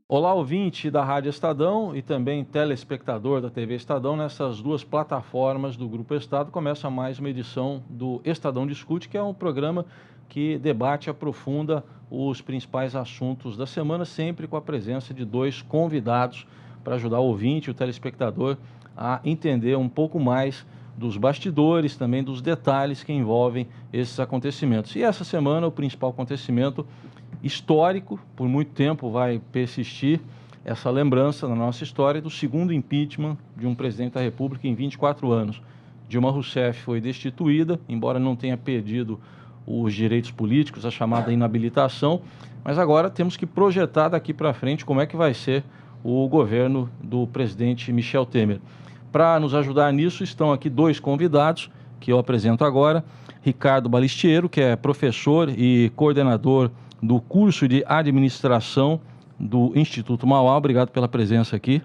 Olá, ouvinte da Rádio Estadão e também telespectador da TV Estadão. Nessas duas plataformas do Grupo Estado começa mais uma edição do Estadão Discute, que é um programa que debate e aprofunda os principais assuntos da semana, sempre com a presença de dois convidados para ajudar o ouvinte e o telespectador a entender um pouco mais dos bastidores, também dos detalhes que envolvem esses acontecimentos. E essa semana o principal acontecimento histórico, por muito tempo vai persistir essa lembrança na nossa história do segundo impeachment de um presidente da República em 24 anos. Dilma Rousseff foi destituída, embora não tenha perdido os direitos políticos, a chamada inabilitação, mas agora temos que projetar daqui para frente como é que vai ser o governo do presidente Michel Temer. Para nos ajudar nisso, estão aqui dois convidados que eu apresento agora. Ricardo Balistiero, que é professor e coordenador do curso de administração do Instituto Mauá. Obrigado pela presença aqui.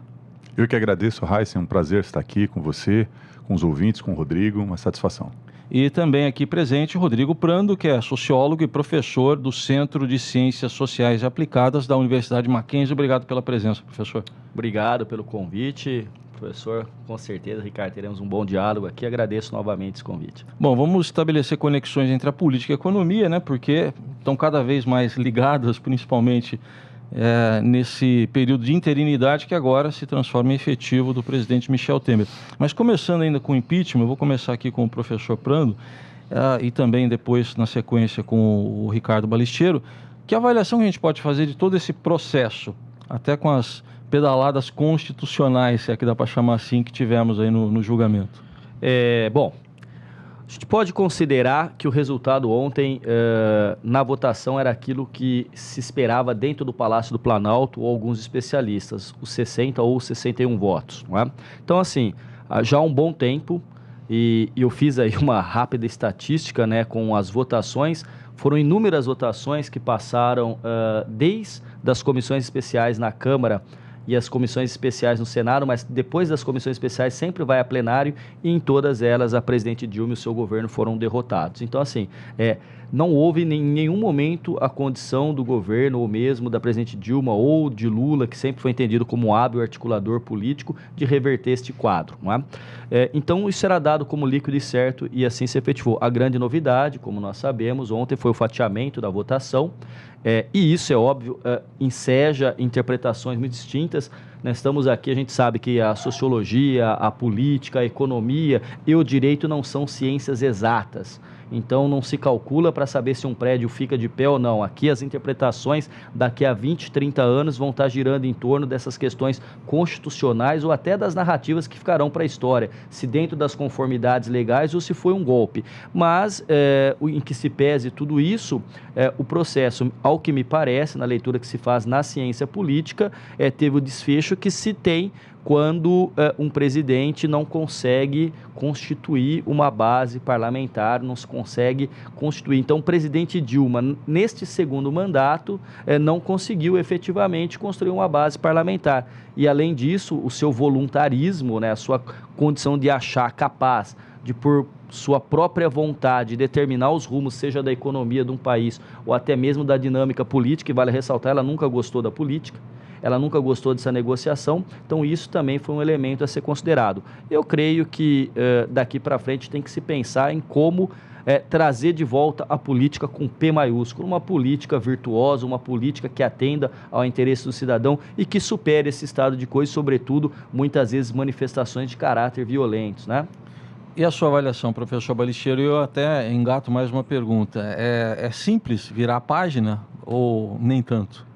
Eu que agradeço, Raíssa, é um prazer estar aqui com você, com os ouvintes, com o Rodrigo, uma satisfação. E também aqui presente Rodrigo Prando, que é sociólogo e professor do Centro de Ciências Sociais e Aplicadas da Universidade Mackenzie. Obrigado pela presença, professor. Obrigado pelo convite. Professor, com certeza, Ricardo, teremos um bom diálogo aqui. Agradeço novamente esse convite. Bom, vamos estabelecer conexões entre a política e a economia, né? Porque estão cada vez mais ligadas, principalmente nesse período de interinidade que agora se transforma em efetivo do presidente Michel Temer. Mas começando ainda com o impeachment, eu vou começar aqui com o professor Prando e também depois, na sequência, com o Ricardo Balistiero. Que avaliação que a gente pode fazer de todo esse processo, até com as pedaladas constitucionais, se é que dá para chamar assim, que tivemos aí no julgamento? Bom, a gente pode considerar que o resultado ontem na votação era aquilo que se esperava dentro do Palácio do Planalto ou alguns especialistas, os 60 ou 61 votos, não é? Então, assim, já há um bom tempo, e eu fiz aí uma rápida estatística, né, com as votações. Foram inúmeras votações que passaram desde as comissões especiais na Câmara e as comissões especiais no Senado, mas depois das comissões especiais sempre vai a plenário, e em todas elas a presidente Dilma e o seu governo foram derrotados. Então, assim, não houve em nenhum momento a condição do governo, ou mesmo da presidente Dilma ou de Lula, que sempre foi entendido como um hábil articulador político, de reverter este quadro, não é? Então, isso era dado como líquido e certo, e assim se efetivou. A grande novidade, como nós sabemos, ontem foi o fatiamento da votação. E isso, é óbvio, enseja interpretações muito distintas. Nós estamos aqui, a gente sabe que a sociologia, a política, a economia e o direito não são ciências exatas. Então, não se calcula para saber se um prédio fica de pé ou não. Aqui, as interpretações daqui a 20, 30 anos vão estar girando em torno dessas questões constitucionais ou até das narrativas que ficarão para a história, se dentro das conformidades legais ou se foi um golpe. Mas, em que se pese tudo isso, o processo, ao que me parece, na leitura que se faz na ciência política, teve o desfecho que se tem quando um presidente não consegue constituir uma base parlamentar, não se consegue constituir. Então, o presidente Dilma, neste segundo mandato, não conseguiu efetivamente construir uma base parlamentar. E, além disso, o seu voluntarismo, né, a sua condição de achar capaz de, por sua própria vontade, determinar os rumos, seja da economia de um país ou até mesmo da dinâmica política, e vale ressaltar, ela nunca gostou da política. Ela nunca gostou dessa negociação, então isso também foi um elemento a ser considerado. Eu creio que daqui para frente tem que se pensar em como trazer de volta a política com P maiúsculo, uma política virtuosa, uma política que atenda ao interesse do cidadão e que supere esse estado de coisas, sobretudo, muitas vezes, manifestações de caráter violentos, né? E a sua avaliação, professor Balistiero? Eu até engato mais uma pergunta. É simples virar a página ou nem tanto?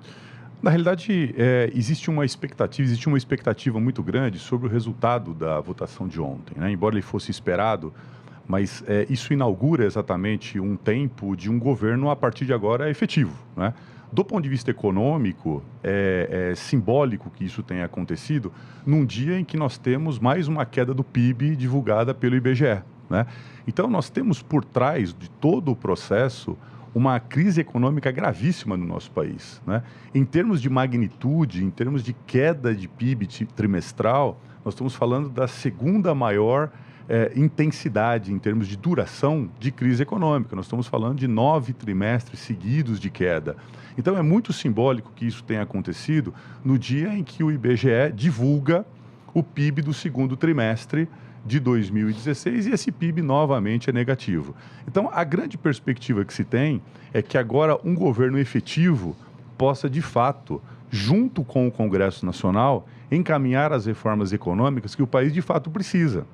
Na realidade, existe uma expectativa muito grande sobre o resultado da votação de ontem, né? Embora ele fosse esperado, mas isso inaugura exatamente um tempo de um governo, a partir de agora, efetivo, né? Do ponto de vista econômico, é simbólico que isso tenha acontecido num dia em que nós temos mais uma queda do PIB divulgada pelo IBGE, né? Então, nós temos por trás de todo o processo uma crise econômica gravíssima no nosso país, né? Em termos de magnitude, em termos de queda de PIB trimestral, nós estamos falando da segunda maior intensidade, em termos de duração de crise econômica. Nós estamos falando de 9 trimestres seguidos de queda. Então, é muito simbólico que isso tenha acontecido no dia em que o IBGE divulga o PIB do segundo trimestre de 2016 e esse PIB novamente é negativo. Então, a grande perspectiva que se tem é que agora um governo efetivo possa, de fato, junto com o Congresso Nacional, encaminhar as reformas econômicas que o país, de fato, precisa.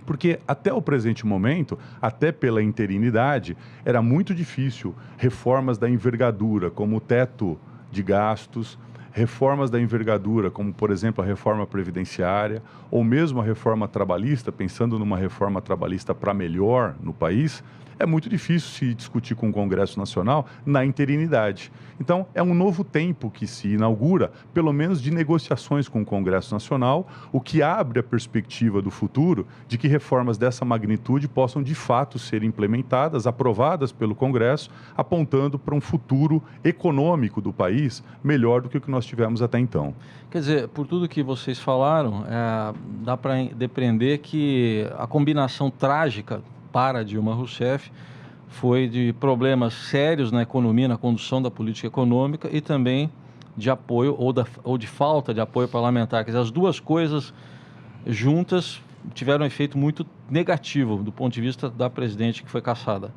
Porque até o presente momento, até pela interinidade, era muito difícil reformas da envergadura, como o teto de gastos, reformas da envergadura, como, por exemplo, a reforma previdenciária, ou mesmo a reforma trabalhista, pensando numa reforma trabalhista para melhor no país, é muito difícil se discutir com o Congresso Nacional na interinidade. Então, é um novo tempo que se inaugura, pelo menos de negociações com o Congresso Nacional, o que abre a perspectiva do futuro de que reformas dessa magnitude possam, de fato, ser implementadas, aprovadas pelo Congresso, apontando para um futuro econômico do país melhor do que o que nós tivemos até então. Quer dizer, por tudo que vocês falaram, dá para depreender que a combinação trágica para Dilma Rousseff foi de problemas sérios na economia, na condução da política econômica e também de apoio ou de falta de apoio parlamentar. Quer dizer, as duas coisas juntas tiveram um efeito muito negativo do ponto de vista da presidente que foi cassada.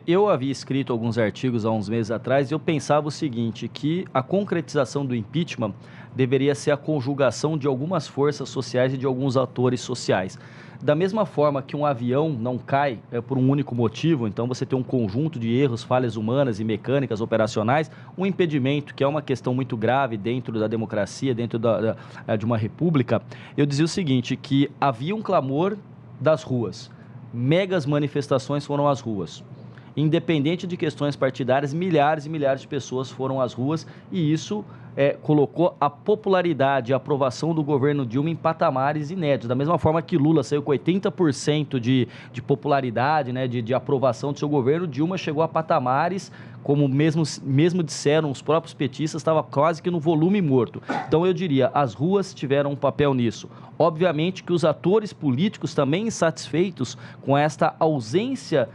Eu havia escrito alguns artigos há uns meses atrás e eu pensava o seguinte, que a concretização do impeachment deveria ser a conjugação de algumas forças sociais e de alguns atores sociais. Da mesma forma que um avião não cai por um único motivo, então você tem um conjunto de erros, falhas humanas e mecânicas operacionais, um impedimento, que é uma questão muito grave dentro da democracia, dentro de uma república, eu dizia o seguinte, que havia um clamor das ruas, megas manifestações foram às ruas. Independente de questões partidárias, milhares e milhares de pessoas foram às ruas e isso colocou a popularidade e a aprovação do governo Dilma em patamares inéditos. Da mesma forma que Lula saiu com 80% de popularidade, né, de aprovação do seu governo, Dilma chegou a patamares, como mesmo disseram os próprios petistas, estava quase que no volume morto. Então eu diria, as ruas tiveram um papel nisso. Obviamente que os atores políticos também insatisfeitos com esta ausência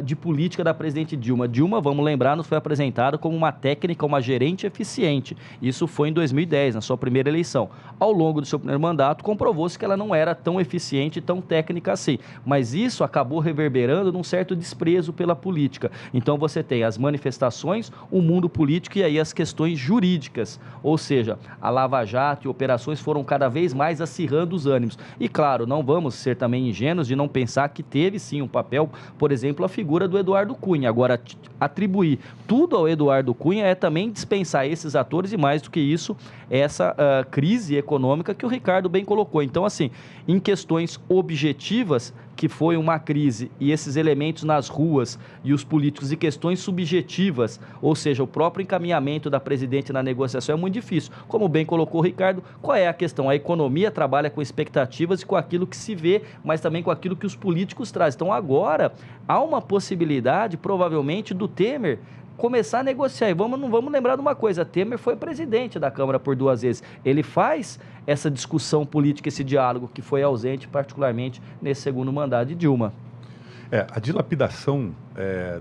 de política da presidente Dilma. Dilma, vamos lembrar, nos foi apresentada como uma técnica, uma gerente eficiente. Isso foi em 2010, na sua primeira eleição. Ao longo do seu primeiro mandato, comprovou-se que ela não era tão eficiente e tão técnica assim. Mas isso acabou reverberando num certo desprezo pela política. Então você tem as manifestações, o mundo político e aí as questões jurídicas. Ou seja, a Lava Jato e operações foram cada vez mais acirrando os ânimos. E claro, não vamos ser também ingênuos de não pensar que teve sim um papel, por exemplo, a figura do Eduardo Cunha. Agora, atribuir tudo ao Eduardo Cunha é também dispensar esses atores e mais do que isso, essa crise econômica que o Ricardo bem colocou. Então, assim, em questões objetivas, que foi uma crise e esses elementos nas ruas e os políticos e questões subjetivas, ou seja, o próprio encaminhamento da presidente na negociação é muito difícil. Como bem colocou o Ricardo, qual é a questão? A economia trabalha com expectativas e com aquilo que se vê, mas também com aquilo que os políticos trazem. Então agora há uma possibilidade, provavelmente, do Temer começar a negociar. E não vamos lembrar de uma coisa, Temer foi presidente da Câmara por 2 vezes. Ele faz essa discussão política, esse diálogo que foi ausente, particularmente nesse segundo mandato de Dilma. A dilapidação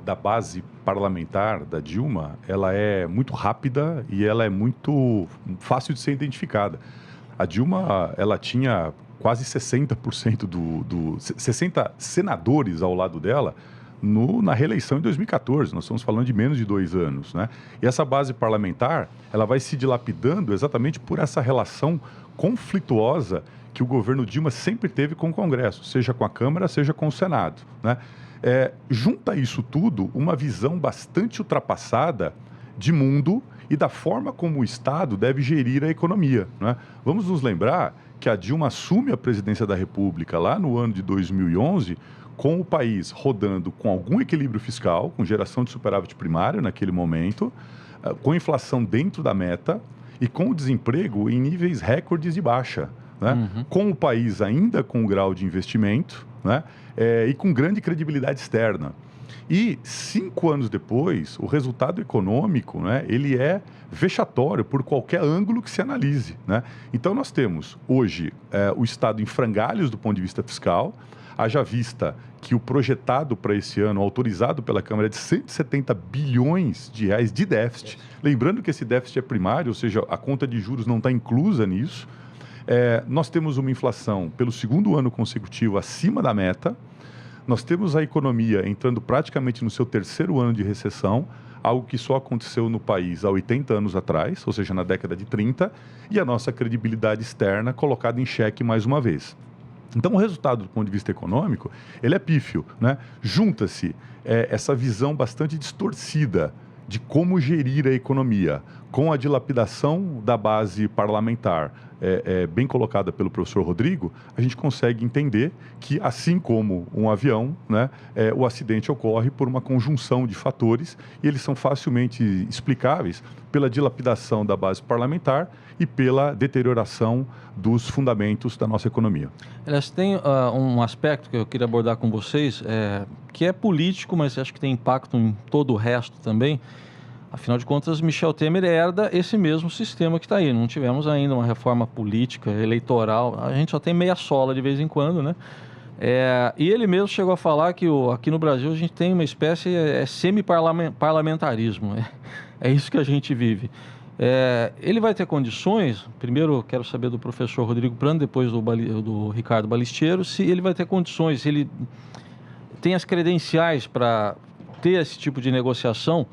da base parlamentar da Dilma, ela é muito rápida e ela é muito fácil de ser identificada. A Dilma, ela tinha quase 60% 60 senadores ao lado dela, na reeleição em 2014, nós estamos falando de menos de 2 anos, né? E essa base parlamentar, ela vai se dilapidando exatamente por essa relação conflituosa que o governo Dilma sempre teve com o Congresso, seja com a Câmara, seja com o Senado, né? Junta isso tudo uma visão bastante ultrapassada de mundo e da forma como o Estado deve gerir a economia, né? Vamos nos lembrar que a Dilma assume a presidência da República lá no ano de 2011, com o país rodando com algum equilíbrio fiscal, com geração de superávit primário naquele momento, com inflação dentro da meta e com o desemprego em níveis recordes de baixa, né? Uhum. Com o país ainda com grau de investimento, né? E com grande credibilidade externa. E 5 anos depois, o resultado econômico, né, ele é vexatório por qualquer ângulo que se analise, né? Então nós temos hoje o Estado em frangalhos do ponto de vista fiscal, Haja vista que o projetado para esse ano, autorizado pela Câmara, é de 170 bilhões de reais de déficit. Lembrando que esse déficit é primário, ou seja, a conta de juros não está inclusa nisso. Nós temos uma inflação pelo segundo ano consecutivo acima da meta. Nós temos a economia entrando praticamente no seu terceiro ano de recessão, algo que só aconteceu no país há 80 anos atrás, ou seja, na década de 30, e a nossa credibilidade externa colocada em xeque mais uma vez. Então, o resultado do ponto de vista econômico, ele é pífio, né? Junta-se essa visão bastante distorcida de como gerir a economia, com a dilapidação da base parlamentar, bem colocada pelo professor Rodrigo, a gente consegue entender que, assim como um avião, né, o acidente ocorre por uma conjunção de fatores e eles são facilmente explicáveis pela dilapidação da base parlamentar e pela deterioração dos fundamentos da nossa economia. Aliás, tem um aspecto que eu queria abordar com vocês, que é político, mas acho que tem impacto em todo o resto também. Afinal de contas, Michel Temer herda esse mesmo sistema que está aí. Não tivemos ainda uma reforma política, eleitoral. A gente só tem meia sola de vez em quando, né? E ele mesmo chegou a falar que aqui no Brasil a gente tem uma espécie semi-parlamentarismo. É isso que a gente vive. Ele vai ter condições, primeiro quero saber do professor Rodrigo Prando, depois do Ricardo Balistiero, se ele vai ter condições, se ele tem as credenciais para ter esse tipo de negociação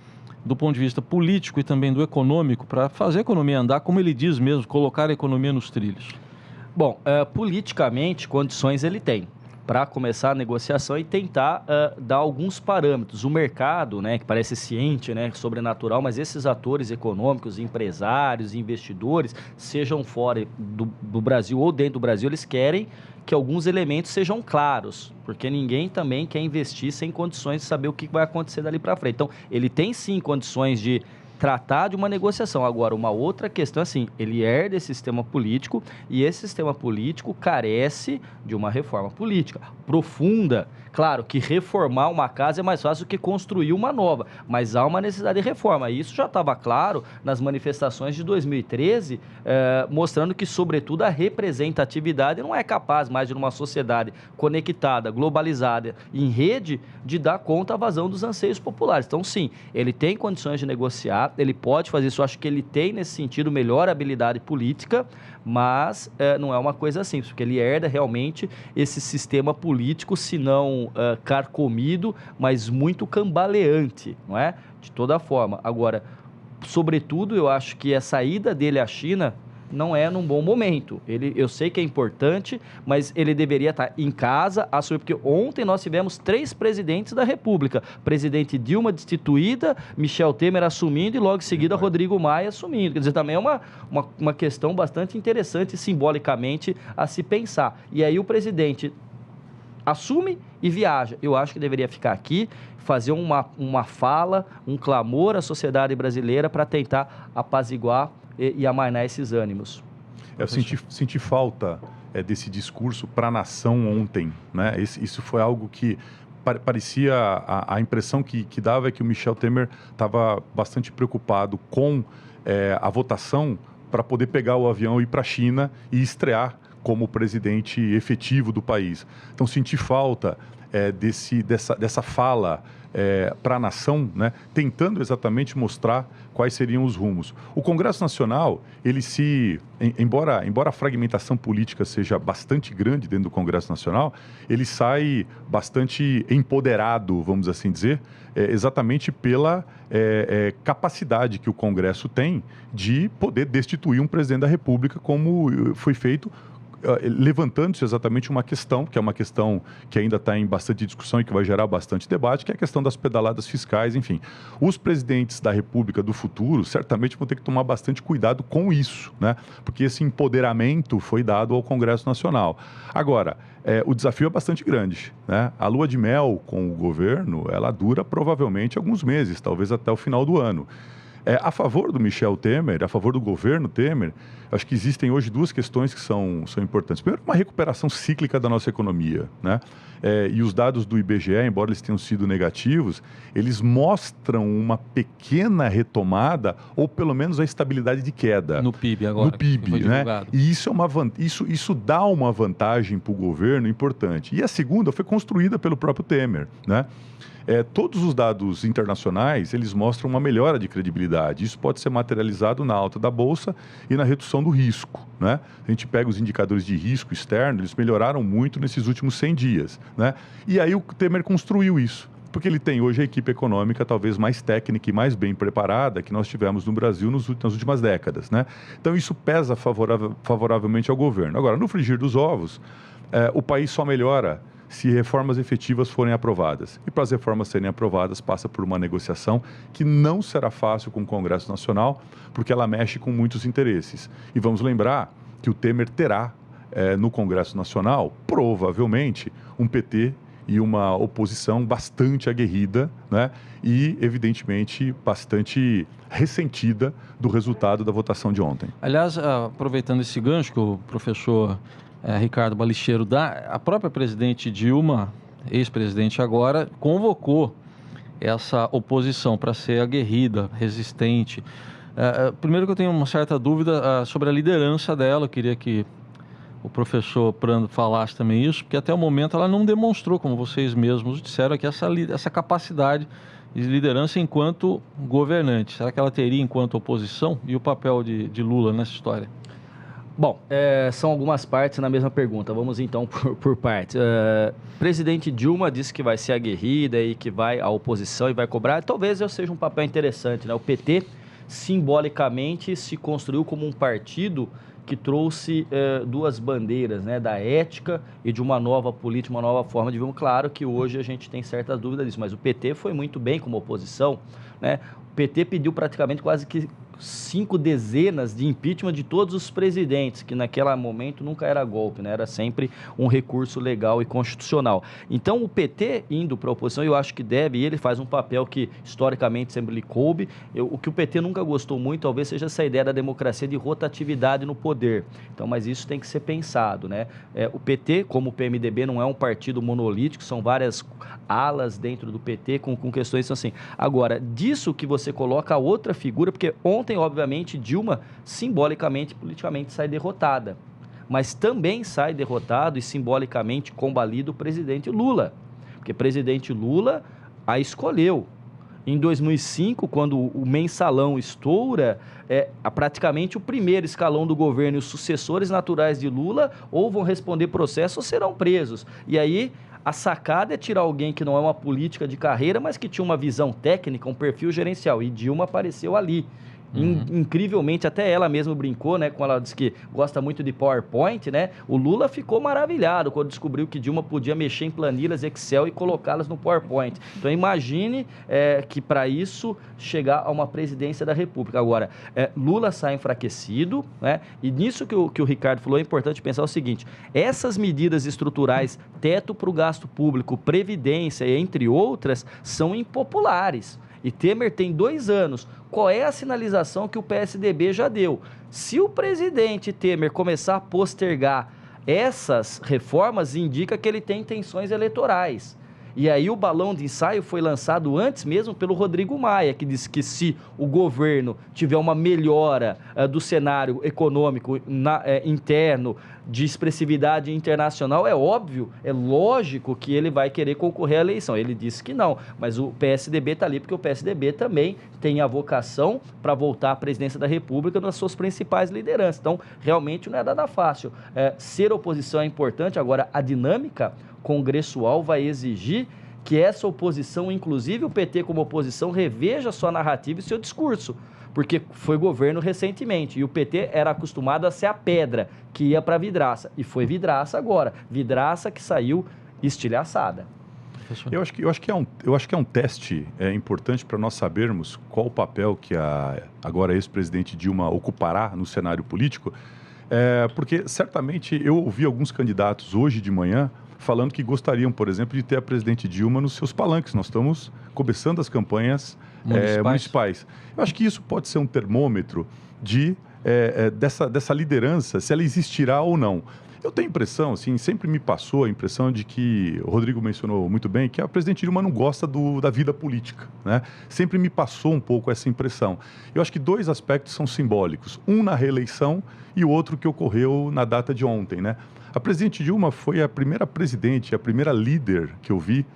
do ponto de vista político e também do econômico, para fazer a economia andar, como ele diz mesmo, colocar a economia nos trilhos. Bom, politicamente, condições ele tem para começar a negociação e tentar dar alguns parâmetros. O mercado, né, que parece ciente, né, sobrenatural, mas esses atores econômicos, empresários, investidores, sejam fora do Brasil ou dentro do Brasil, eles querem que alguns elementos sejam claros, porque ninguém também quer investir sem condições de saber o que vai acontecer dali para frente. Então, ele tem sim condições de tratar de uma negociação. Agora, uma outra questão, assim, ele herda esse sistema político e esse sistema político carece de uma reforma política profunda. Claro que reformar uma casa é mais fácil do que construir uma nova, mas há uma necessidade de reforma. E isso já estava claro nas manifestações de 2013, mostrando que, sobretudo, a representatividade não é capaz mais de uma sociedade conectada, globalizada, em rede, de dar conta à vazão dos anseios populares. Então, sim, ele tem condições de negociar, ele pode fazer isso, eu acho que ele tem, nesse sentido, melhor habilidade política, mas não é uma coisa simples, porque ele herda realmente esse sistema político, se não carcomido, mas muito cambaleante, não é? De toda forma. Agora, sobretudo, eu acho que a saída dele à China não é num bom momento. Eu sei que é importante, mas ele deveria estar em casa, porque ontem nós tivemos 3 presidentes da República. Presidente Dilma destituída, Michel Temer assumindo e logo em seguida Rodrigo Maia assumindo. Quer dizer, também é uma questão bastante interessante simbolicamente a se pensar. E aí o presidente assume e viaja. Eu acho que deveria ficar aqui, fazer uma fala, um clamor à sociedade brasileira para tentar apaziguar e amainar esses ânimos. Eu senti falta desse discurso para a nação ontem, né? Isso foi algo que parecia, a impressão que dava é que o Michel Temer estava bastante preocupado com a votação para poder pegar o avião e ir para a China e estrear como presidente efetivo do país. Então, senti falta dessa fala para a nação, né, tentando exatamente mostrar quais seriam os rumos. O Congresso Nacional, embora a fragmentação política seja bastante grande dentro do Congresso Nacional, ele sai bastante empoderado, vamos assim dizer, exatamente pela capacidade que o Congresso tem de poder destituir um presidente da República, como foi feito, levantando-se exatamente uma questão, que é uma questão que ainda está em bastante discussão e que vai gerar bastante debate, que é a questão das pedaladas fiscais, enfim. Os presidentes da República do futuro certamente vão ter que tomar bastante cuidado com isso, né? Porque esse empoderamento foi dado ao Congresso Nacional. Agora, o desafio é bastante grande, né? A lua de mel com o governo, ela dura provavelmente alguns meses, talvez até o final do ano. A favor do Michel Temer, a favor do governo Temer, acho que existem hoje duas questões que são importantes. Primeiro, uma recuperação cíclica da nossa economia, né? E os dados do IBGE, embora eles tenham sido negativos, eles mostram uma pequena retomada ou pelo menos a estabilidade de queda. No PIB agora. No PIB, né? E isso dá uma vantagem para o governo importante. E a segunda foi construída pelo próprio Temer, né? Todos os dados internacionais, eles mostram uma melhora de credibilidade. Isso pode ser materializado na alta da Bolsa e na redução do risco, né? A gente pega os indicadores de risco externo, eles melhoraram muito nesses últimos 100 dias, né? E aí o Temer construiu isso, porque ele tem hoje a equipe econômica talvez mais técnica e mais bem preparada que nós tivemos no Brasil nas últimas décadas, né? Então isso pesa favoravelmente ao governo. Agora, no frigir dos ovos, o país só melhora se reformas efetivas forem aprovadas. E para as reformas serem aprovadas, passa por uma negociação que não será fácil com o Congresso Nacional, porque ela mexe com muitos interesses. E vamos lembrar que o Temer terá no Congresso Nacional, provavelmente, um PT e uma oposição bastante aguerrida, né? E, evidentemente, bastante ressentida do resultado da votação de ontem. Aliás, aproveitando esse gancho que o professor Ricardo Balicheiro dá, a própria presidente Dilma, ex-presidente agora, convocou essa oposição para ser aguerrida, resistente. Primeiro que eu tenho uma certa dúvida sobre a liderança dela, eu queria que o professor Prando falasse também isso, porque até o momento ela não demonstrou, como vocês mesmos disseram aqui, essa capacidade de liderança enquanto governante. Será que ela teria enquanto oposição? E o papel de Lula nessa história? Bom, são algumas partes na mesma pergunta. Vamos então por partes. Presidente Dilma disse que vai ser aguerrida e que vai à oposição e vai cobrar. Talvez seja um papel interessante, né? O PT, simbolicamente, se construiu como um partido que trouxe duas bandeiras, né? Da ética e de uma nova política, uma nova forma de ver. Claro que hoje a gente tem certas dúvidas disso, mas o PT foi muito bem como oposição, né? O PT pediu praticamente quase que 5 dezenas de impeachment de todos os presidentes, que naquele momento nunca era golpe, né? Era sempre um recurso legal e constitucional. Então o PT indo para a oposição, eu acho que deve, e ele faz um papel que historicamente sempre lhe coube. O que o PT nunca gostou muito, talvez seja essa ideia da democracia de rotatividade no poder. Então, mas isso tem que ser pensado, né? O PT, como o PMDB, não é um partido monolítico, são várias alas dentro do PT com questões assim. Agora, disso que você coloca a outra figura, porque ontem, obviamente, Dilma, simbolicamente, politicamente, sai derrotada. Mas também sai derrotado e simbolicamente combalido o presidente Lula. Porque o presidente Lula a escolheu. Em 2005, quando o mensalão estoura, praticamente o primeiro escalão do governo e os sucessores naturais de Lula ou vão responder processo ou serão presos. E aí a sacada é tirar alguém que não é uma política de carreira, mas que tinha uma visão técnica, um perfil gerencial. E Dilma apareceu ali. Incrivelmente, até ela mesma brincou, né, quando ela disse que gosta muito de PowerPoint, né? O Lula ficou maravilhado quando descobriu que Dilma podia mexer em planilhas Excel e colocá-las no PowerPoint. Então imagine que para isso chegar a uma presidência da República. Agora, Lula sai enfraquecido, né? E nisso que o Ricardo falou, é importante pensar o seguinte: essas medidas estruturais, teto para o gasto público, previdência, entre outras, são impopulares. E Temer tem 2 anos. Qual é a sinalização que o PSDB já deu? Se o presidente Temer começar a postergar essas reformas, indica que ele tem intenções eleitorais. E aí o balão de ensaio foi lançado antes mesmo pelo Rodrigo Maia, que disse que se o governo tiver uma melhora do cenário econômico interno, de expressividade internacional, é óbvio, é lógico que ele vai querer concorrer à eleição. Ele disse que não, mas o PSDB está ali porque o PSDB também tem a vocação para voltar à presidência da República nas suas principais lideranças. Então, realmente não é nada fácil. Ser oposição é importante, agora a dinâmica congressual vai exigir que essa oposição, inclusive o PT como oposição, reveja sua narrativa e seu discurso, porque foi governo recentemente e o PT era acostumado a ser a pedra que ia para a vidraça, e foi vidraça agora, vidraça que saiu estilhaçada. Eu acho que é um teste importante para nós sabermos qual o papel que a agora ex-presidente Dilma ocupará no cenário político, porque certamente eu ouvi alguns candidatos hoje de manhã falando que gostariam, por exemplo, de ter a presidente Dilma nos seus palanques. Nós estamos começando as campanhas municipais. Eu acho que isso pode ser um termômetro dessa liderança, se ela existirá ou não. Eu tenho a impressão, assim, sempre me passou a impressão de que, o Rodrigo mencionou muito bem, que a presidente Dilma não gosta da vida política, né? Sempre me passou um pouco essa impressão. Eu acho que 2 aspectos são simbólicos. Um na reeleição e o outro que ocorreu na data de ontem, né? A presidente Dilma foi a primeira presidente, a primeira líder que eu vi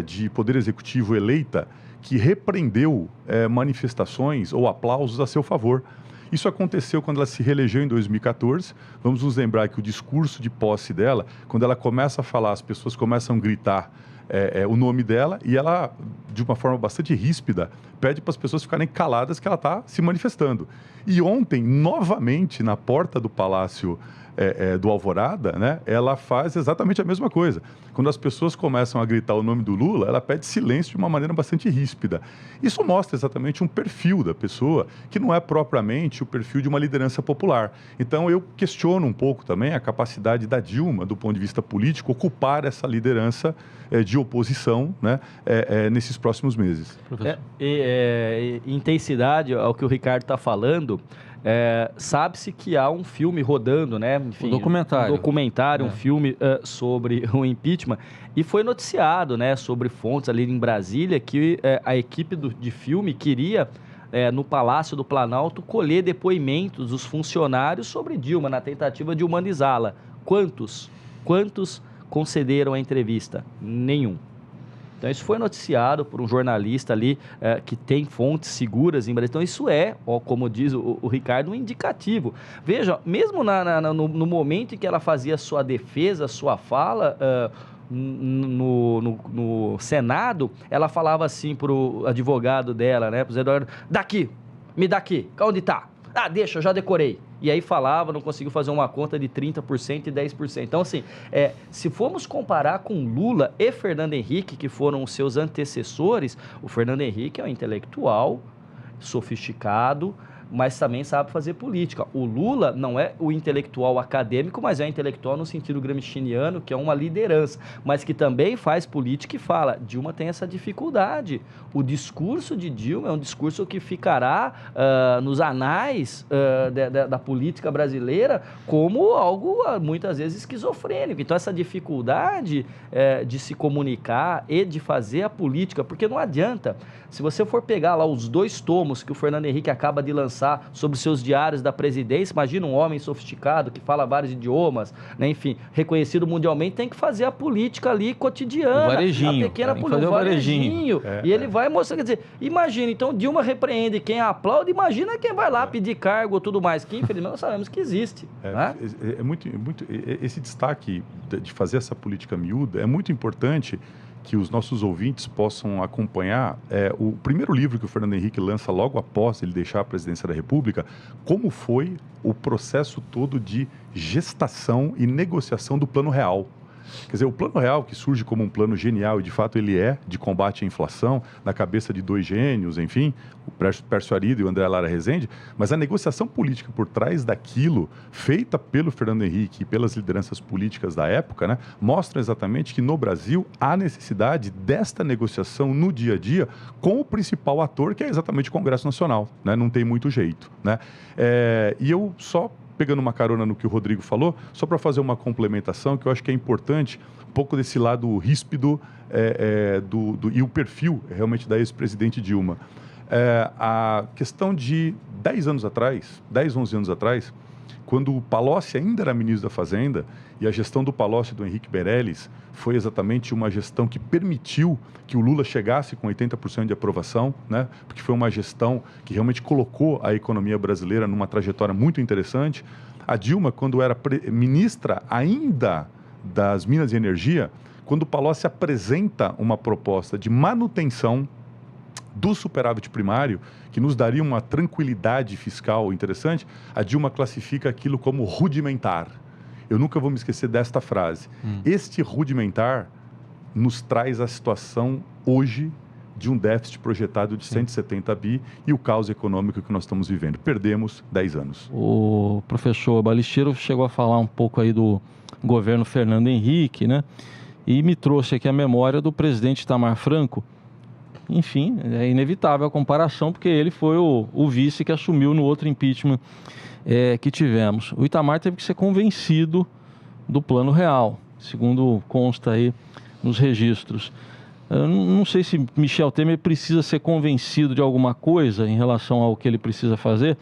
de poder executivo eleita que repreendeu manifestações ou aplausos a seu favor. Isso aconteceu quando ela se reelegeu em 2014. Vamos nos lembrar que o discurso de posse dela, quando ela começa a falar, as pessoas começam a gritar o nome dela e ela, de uma forma bastante ríspida, pede para as pessoas ficarem caladas que ela está se manifestando. E ontem, novamente, na porta do Palácio do Alvorada, né, ela faz exatamente a mesma coisa. Quando as pessoas começam a gritar o nome do Lula, ela pede silêncio de uma maneira bastante ríspida. Isso mostra exatamente um perfil da pessoa que não é propriamente o perfil de uma liderança popular. Então, eu questiono um pouco também a capacidade da Dilma, do ponto de vista político, ocupar essa liderança de oposição, né, nesses próximos meses. Intensidade, ao que o Ricardo está falando, sabe-se que há um filme rodando, né? Enfim, um documentário, um filme sobre o impeachment, e foi noticiado, né, sobre fontes ali em Brasília que a equipe de filme queria, no Palácio do Planalto, colher depoimentos dos funcionários sobre Dilma, na tentativa de humanizá-la. Quantos concederam a entrevista? Nenhum. Então, isso foi noticiado por um jornalista ali que tem fontes seguras em Brasília. Então, isso como diz o Ricardo, um indicativo. Veja, mesmo no momento em que ela fazia sua defesa, sua fala no Senado, ela falava assim para o advogado dela, né, para o Zé Eduardo, me dá aqui, onde está? Ah, deixa, eu já decorei. E aí falava, não conseguiu fazer uma conta de 30% e 10%. Então, assim, se formos comparar com Lula e Fernando Henrique, que foram os seus antecessores, o Fernando Henrique é um intelectual, sofisticado, mas também sabe fazer política. O Lula não é o intelectual acadêmico, mas é intelectual no sentido gramsciano, que é uma liderança, mas que também faz política e fala. Dilma tem essa dificuldade. O discurso de Dilma é um discurso que ficará nos anais da política brasileira como algo muitas vezes esquizofrênico. Então, essa dificuldade de se comunicar e de fazer a política, porque não adianta, se você for pegar lá os 2 tomos que o Fernando Henrique acaba de lançar sobre seus diários da presidência, imagina um homem sofisticado que fala vários idiomas, né, enfim, reconhecido mundialmente, tem que fazer a política ali cotidiana, varejinho, a pequena política, o varejinho, e ele vai mostrar, quer dizer, imagina, então Dilma repreende quem a aplaude, imagina quem vai lá pedir cargo e tudo mais, que infelizmente nós sabemos que existe. Né? Esse destaque de fazer essa política miúda é muito importante que os nossos ouvintes possam acompanhar o primeiro livro que o Fernando Henrique lança logo após ele deixar a presidência da República, como foi o processo todo de gestação e negociação do Plano Real. Quer dizer, o Plano Real, que surge como um plano genial, e de fato ele de combate à inflação, na cabeça de 2 gênios, enfim, o Pércio Arida e o André Lara Rezende, mas a negociação política por trás daquilo, feita pelo Fernando Henrique e pelas lideranças políticas da época, né, mostra exatamente que no Brasil há necessidade desta negociação no dia a dia com o principal ator, que é exatamente o Congresso Nacional, né, não tem muito jeito, né, e eu só pegando uma carona no que o Rodrigo falou, só para fazer uma complementação, que eu acho que é importante, um pouco desse lado ríspido e o perfil realmente da ex-presidente Dilma. A questão de 10 anos atrás, 10, 11 anos atrás, quando o Palocci ainda era ministro da Fazenda, e a gestão do Palocci do Henrique Meirelles foi exatamente uma gestão que permitiu que o Lula chegasse com 80% de aprovação, né? Porque foi uma gestão que realmente colocou a economia brasileira numa trajetória muito interessante. A Dilma, quando era ministra ainda das Minas e Energia, quando o Palocci apresenta uma proposta de manutenção do superávit primário, que nos daria uma tranquilidade fiscal interessante, a Dilma classifica aquilo como rudimentar. Eu nunca vou me esquecer desta frase. Este rudimentar nos traz a situação hoje de um déficit projetado de 170 bi e o caos econômico que nós estamos vivendo. Perdemos 10 anos. O professor Balisteiro chegou a falar um pouco aí do governo Fernando Henrique, né? E me trouxe aqui a memória do presidente Itamar Franco, enfim, é inevitável a comparação, porque ele foi o vice que assumiu no outro impeachment que tivemos. O Itamar teve que ser convencido do plano real, segundo consta aí nos registros. Eu não sei se Michel Temer precisa ser convencido de alguma coisa em relação ao que ele precisa fazer.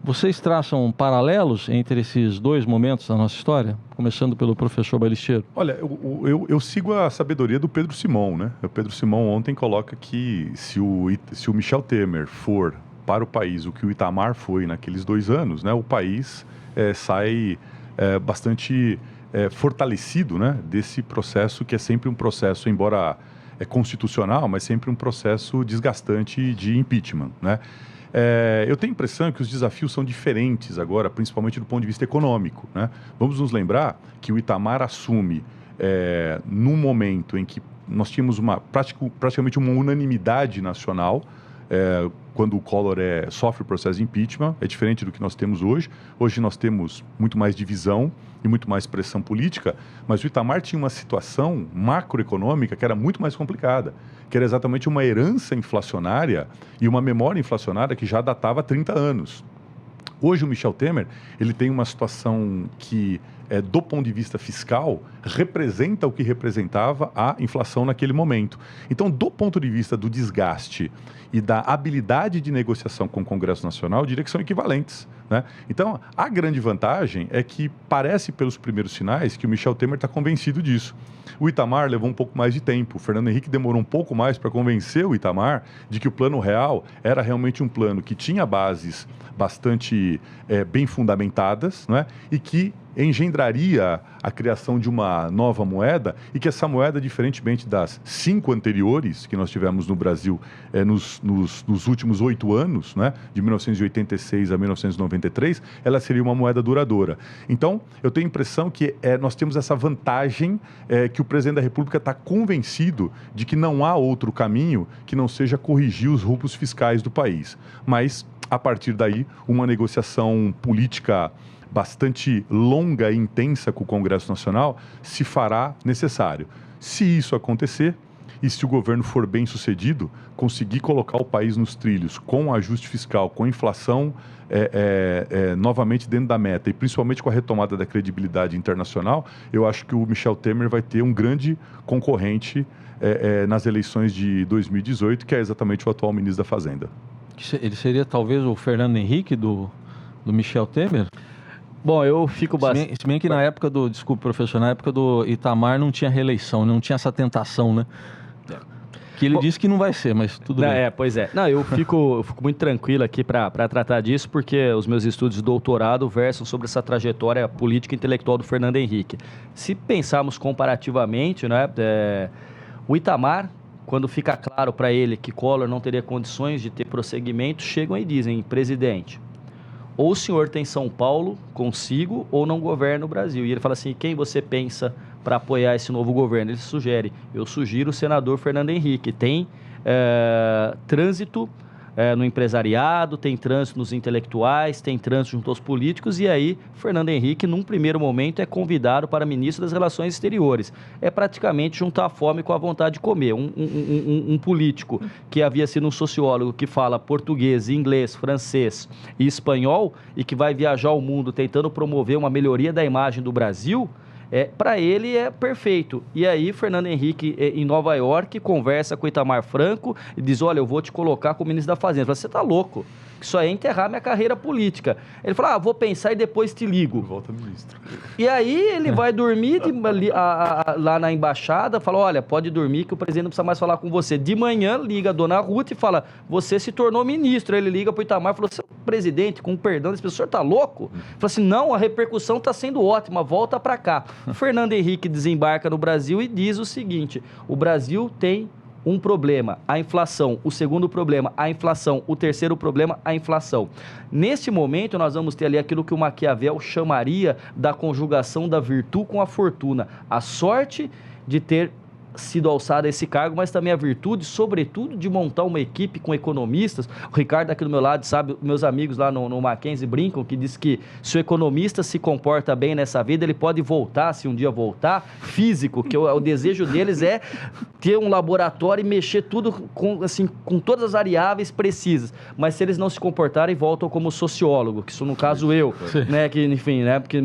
Vocês traçam paralelos entre esses dois momentos da nossa história? Começando pelo professor Balistiero. Olha, eu sigo a sabedoria do Pedro Simon, né? O Pedro Simon ontem coloca que se o Michel Temer for para o país o que o Itamar foi naqueles 2 anos, né? O país sai bastante fortalecido, né? Desse processo que é sempre um processo, embora constitucional, mas sempre um processo desgastante de impeachment, né? Eu tenho a impressão que os desafios são diferentes agora, principalmente do ponto de vista econômico, né? Vamos nos lembrar que o Itamar assume num momento em que nós tínhamos praticamente uma unanimidade nacional, quando o Collor sofre o processo de impeachment, é diferente do que nós temos hoje. Hoje nós temos muito mais divisão e muito mais pressão política, mas o Itamar tinha uma situação macroeconômica que era muito mais complicada, que era exatamente uma herança inflacionária e uma memória inflacionária que já datava 30 anos. Hoje o Michel Temer, ele tem uma situação que, do ponto de vista fiscal, representa o que representava a inflação naquele momento. Então, do ponto de vista do desgaste e da habilidade de negociação com o Congresso Nacional, eu diria que são equivalentes, né? Então, a grande vantagem é que parece, pelos primeiros sinais, que o Michel Temer está convencido disso. O Itamar levou um pouco mais de tempo. O Fernando Henrique demorou um pouco mais para convencer o Itamar de que o plano real era realmente um plano que tinha bases bastante bem fundamentadas, né? E que engendraria a criação de uma nova moeda e que essa moeda, diferentemente das 5 anteriores que nós tivemos no Brasil nos últimos 8 anos, né, de 1986 a 1993, ela seria uma moeda duradoura. Então, eu tenho a impressão que nós temos essa vantagem que o presidente da República está convencido de que não há outro caminho que não seja corrigir os rumos fiscais do país. Mas, a partir daí, uma negociação política bastante longa e intensa com o Congresso Nacional se fará necessário. Se isso acontecer e se o governo for bem sucedido, conseguir colocar o país nos trilhos com ajuste fiscal, com inflação novamente dentro da meta e principalmente com a retomada da credibilidade internacional, eu acho que o Michel Temer vai ter um grande concorrente nas eleições de 2018, que é exatamente o atual ministro da Fazenda. Ele seria talvez o Fernando Henrique do Michel Temer? Bom, eu fico bastante... Se bem que na época desculpe, professor, na época do Itamar não tinha reeleição, não tinha essa tentação, né? Que ele disse que não vai ser, mas tudo bem. Pois é. Não, eu fico muito tranquilo aqui para tratar disso, porque os meus estudos de doutorado versam sobre essa trajetória política e intelectual do Fernando Henrique. Se pensarmos comparativamente, né, o Itamar, quando fica claro para ele que Collor não teria condições de ter prosseguimento, chegam e dizem: presidente, ou o senhor tem São Paulo consigo ou não governa o Brasil. E ele fala assim: quem você pensa para apoiar esse novo governo? Ele sugere: eu sugiro o senador Fernando Henrique. Tem trânsito no empresariado, tem trânsito nos intelectuais, tem trânsito junto aos políticos, e aí Fernando Henrique, num primeiro momento, é convidado para ministro das Relações Exteriores. É praticamente juntar a fome com a vontade de comer. Um político que havia sido um sociólogo que fala português, inglês, francês e espanhol e que vai viajar o mundo tentando promover uma melhoria da imagem do Brasil, para ele é perfeito. E aí Fernando Henrique, em Nova York, conversa com o Itamar Franco e diz: olha, eu vou te colocar como ministro da Fazenda. Ele fala: você tá louco, isso aí é enterrar minha carreira política. Ele fala: vou pensar e depois te ligo. Volta ministro. E aí ele vai dormir lá na embaixada, fala: olha, pode dormir que o presidente não precisa mais falar com você. De manhã liga a dona Ruth e fala: você se tornou ministro. Ele liga pro Itamar e falou: seu presidente, com perdão desse pessoal, o senhor tá louco? Ele falou assim: não, a repercussão tá sendo ótima, volta para cá. O Fernando Henrique desembarca no Brasil e diz o seguinte: o Brasil tem um problema, a inflação. O segundo problema, a inflação. O terceiro problema, a inflação. Neste momento, nós vamos ter ali aquilo que o Maquiavel chamaria da conjugação da virtude com a fortuna. A sorte de ter sido alçado a esse cargo, mas também a virtude, sobretudo, de montar uma equipe com economistas. O Ricardo aqui do meu lado, sabe, meus amigos lá no Mackenzie brincam, que diz que se o economista se comporta bem nessa vida, ele pode voltar, se um dia voltar, físico, que o desejo deles é ter um laboratório e mexer tudo com todas as variáveis precisas. Mas se eles não se comportarem, voltam como sociólogo, que isso no caso eu, né, que enfim, né, porque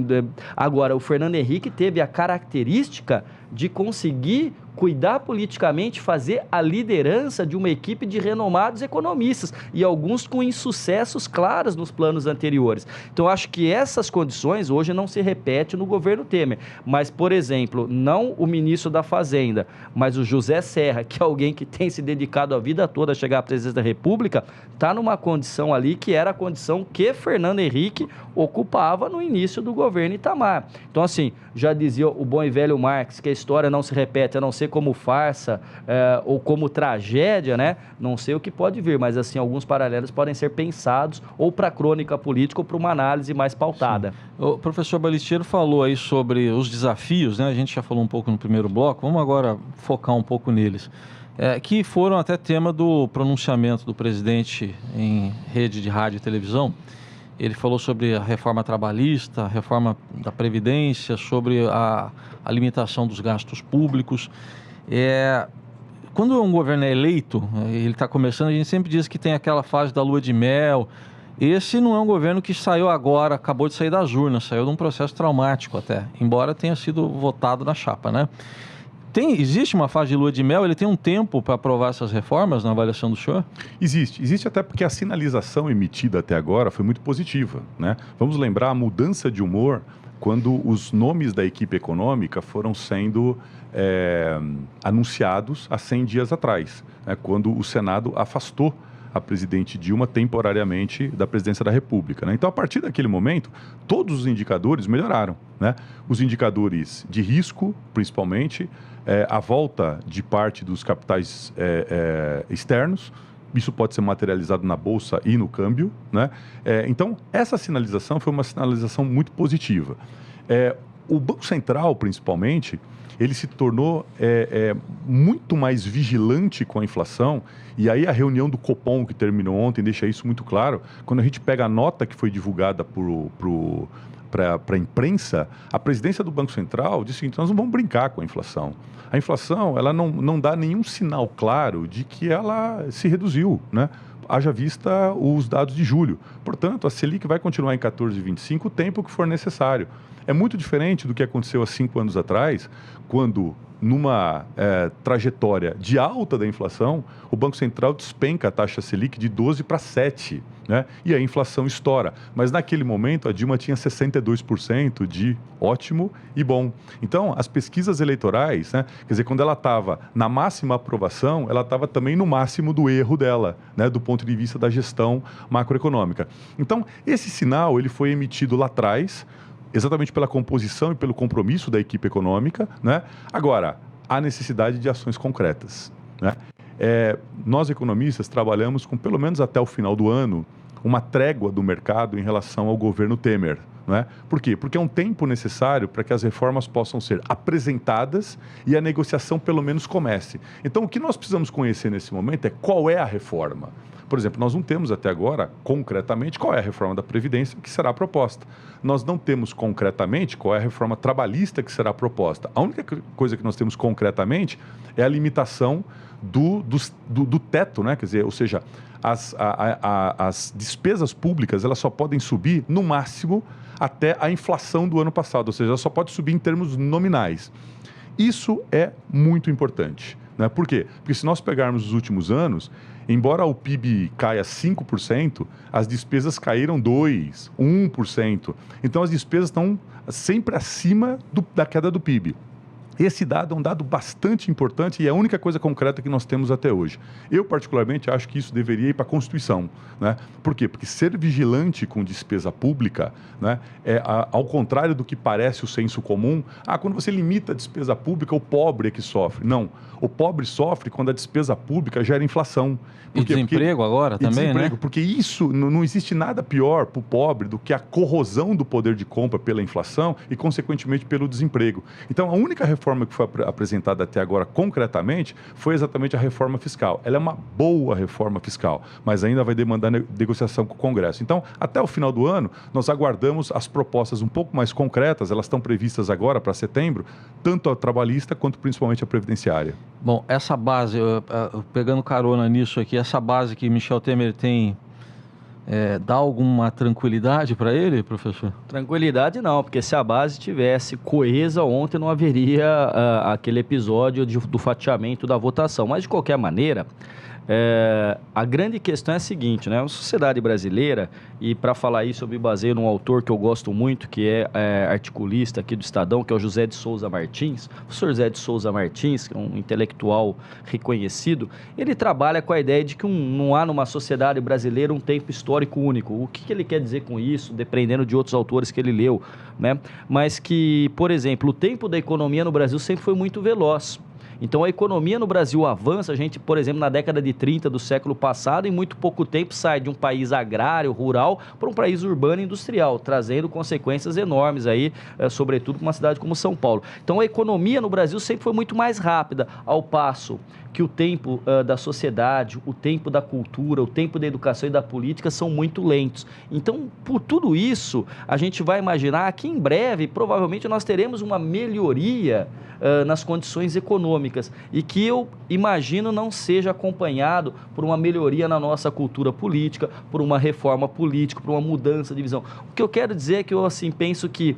agora o Fernando Henrique teve a característica de conseguir cuidar politicamente, fazer a liderança de uma equipe de renomados economistas e alguns com insucessos claros nos planos anteriores. Então, acho que essas condições hoje não se repetem no governo Temer. Mas, por exemplo, não o ministro da Fazenda, mas o José Serra, que é alguém que tem se dedicado a vida toda a chegar à presidência da República, está numa condição ali que era a condição que Fernando Henrique ocupava no início do governo Itamar. Então, assim, já dizia o bom e velho Marx que a história não se repete, a não ser como farsa ou como tragédia, né? Não sei o que pode vir, mas assim, alguns paralelos podem ser pensados ou para a crônica política ou para uma análise mais pautada. Sim. O professor Balistiero falou aí sobre os desafios, né? A gente já falou um pouco no primeiro bloco, vamos agora focar um pouco neles. Que foram até tema do pronunciamento do presidente em rede de rádio e televisão. Ele falou sobre a reforma trabalhista, a reforma da Previdência, sobre a limitação dos gastos públicos. Quando um governo é eleito, ele está começando, a gente sempre diz que tem aquela fase da lua de mel. Esse não é um governo que saiu agora, acabou de sair das urnas, saiu de um processo traumático até, embora tenha sido votado na chapa, né? Existe uma fase de lua de mel? Ele tem um tempo para aprovar essas reformas na avaliação do senhor? Existe até porque a sinalização emitida até agora foi muito positiva, né? Vamos lembrar a mudança de humor quando os nomes da equipe econômica foram sendo anunciados há 100 dias atrás, né? Quando o Senado afastou a presidente Dilma temporariamente da presidência da República, né? Então, a partir daquele momento, todos os indicadores melhoraram, né? Os indicadores de risco, principalmente, a volta de parte dos capitais externos, isso pode ser materializado na Bolsa e no câmbio, né? Então, essa sinalização foi uma sinalização muito positiva. O Banco Central, principalmente, ele se tornou muito mais vigilante com a inflação, e aí a reunião do Copom, que terminou ontem, deixa isso muito claro. Quando a gente pega a nota que foi divulgada para a imprensa, a presidência do Banco Central disse o seguinte: nós não vamos brincar com a inflação. A inflação, ela não dá nenhum sinal claro de que ela se reduziu, né? Haja vista os dados de julho. Portanto, a Selic vai continuar em 14,25 o tempo que for necessário. É muito diferente do que aconteceu há 5 anos atrás, quando, numa trajetória de alta da inflação, o Banco Central despenca a taxa Selic de 12 para 7, né? E a inflação estoura. Mas naquele momento a Dilma tinha 62% de ótimo e bom. Então, as pesquisas eleitorais, né? Quer dizer, quando ela estava na máxima aprovação, ela estava também no máximo do erro dela, né? Do ponto de vista da gestão macroeconômica. Então, esse sinal ele foi emitido lá atrás, exatamente pela composição e pelo compromisso da equipe econômica, né? Agora, há necessidade de ações concretas, né? Nós, economistas, trabalhamos com, pelo menos até o final do ano, uma trégua do mercado em relação ao governo Temer, né? Por quê? Porque é um tempo necessário para que as reformas possam ser apresentadas e a negociação, pelo menos, comece. Então, o que nós precisamos conhecer nesse momento é qual é a reforma. Por exemplo, nós não temos até agora, concretamente, qual é a reforma da Previdência que será proposta. Nós não temos concretamente qual é a reforma trabalhista que será proposta. A única coisa que nós temos concretamente é a limitação do teto, né? Quer dizer, ou seja, as despesas públicas elas só podem subir, no máximo, até a inflação do ano passado, ou seja, ela só pode subir em termos nominais. Isso é muito importante, né? Por quê? Porque se nós pegarmos os últimos anos, embora o PIB caia 5%, as despesas caíram 2%, 1%. Então, as despesas estão sempre acima da queda do PIB. Esse dado é um dado bastante importante e é a única coisa concreta que nós temos até hoje. Eu, particularmente, acho que isso deveria ir para a Constituição, né? Por quê? Porque ser vigilante com despesa pública, né, ao contrário do que parece o senso comum, quando você limita a despesa pública, o pobre é que sofre. Não, o pobre sofre quando a despesa pública gera inflação. E desemprego agora também, desemprego, né? Porque isso, não existe nada pior para o pobre do que a corrosão do poder de compra pela inflação e, consequentemente, pelo desemprego. Então, a única reforma reforma que foi apresentada até agora concretamente foi exatamente a reforma fiscal. Ela é uma boa reforma fiscal, mas ainda vai demandar negociação com o Congresso. Então, até o final do ano, nós aguardamos as propostas um pouco mais concretas, elas estão previstas agora para setembro, tanto a trabalhista quanto principalmente a previdenciária. Bom, essa base, pegando carona nisso aqui, essa base que Michel Temer tem, dá alguma tranquilidade para ele, professor? Tranquilidade não, porque se a base tivesse coesa ontem não haveria aquele episódio do fatiamento da votação. Mas, de qualquer maneira, a grande questão é a seguinte, né? A sociedade brasileira, e para falar isso eu me baseio num autor que eu gosto muito, que é articulista aqui do Estadão, que é o José de Souza Martins. O professor José de Souza Martins, que é um intelectual reconhecido, ele trabalha com a ideia de que não há numa sociedade brasileira um tempo histórico único. O que ele quer dizer com isso, dependendo de outros autores que ele leu, né? Mas que, por exemplo, o tempo da economia no Brasil sempre foi muito veloz. Então, a economia no Brasil avança, a gente, por exemplo, na década de 30 do século passado, em muito pouco tempo sai de um país agrário, rural, para um país urbano e industrial, trazendo consequências enormes aí, sobretudo para uma cidade como São Paulo. Então, a economia no Brasil sempre foi muito mais rápida, ao passo que o tempo da sociedade, o tempo da cultura, o tempo da educação e da política são muito lentos. Então, por tudo isso, a gente vai imaginar que em breve, provavelmente, nós teremos uma melhoria nas condições econômicas e que eu imagino não seja acompanhado por uma melhoria na nossa cultura política, por uma reforma política, por uma mudança de visão. O que eu quero dizer é que eu assim, penso que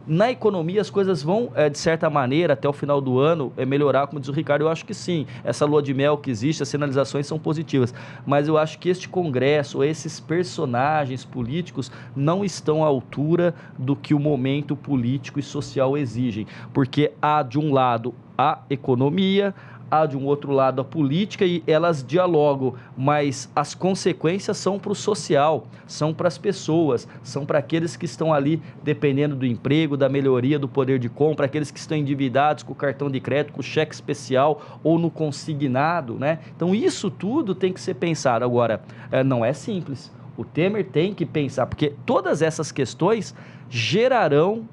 na economia as coisas vão, de certa maneira, até o final do ano, melhorar, como diz o Ricardo. Eu acho que sim, essa lua de mel que existe, as sinalizações são positivas, mas eu acho que este Congresso, esses personagens políticos não estão à altura do que o momento político e social exigem, porque há de um lado a economia, há de um outro lado a política e elas dialogam, mas as consequências são para o social, são para as pessoas, são para aqueles que estão ali dependendo do emprego, da melhoria do poder de compra, aqueles que estão endividados com o cartão de crédito, com o cheque especial ou no consignado, né? Então isso tudo tem que ser pensado. Agora, não é simples. O Temer tem que pensar, porque todas essas questões gerarão,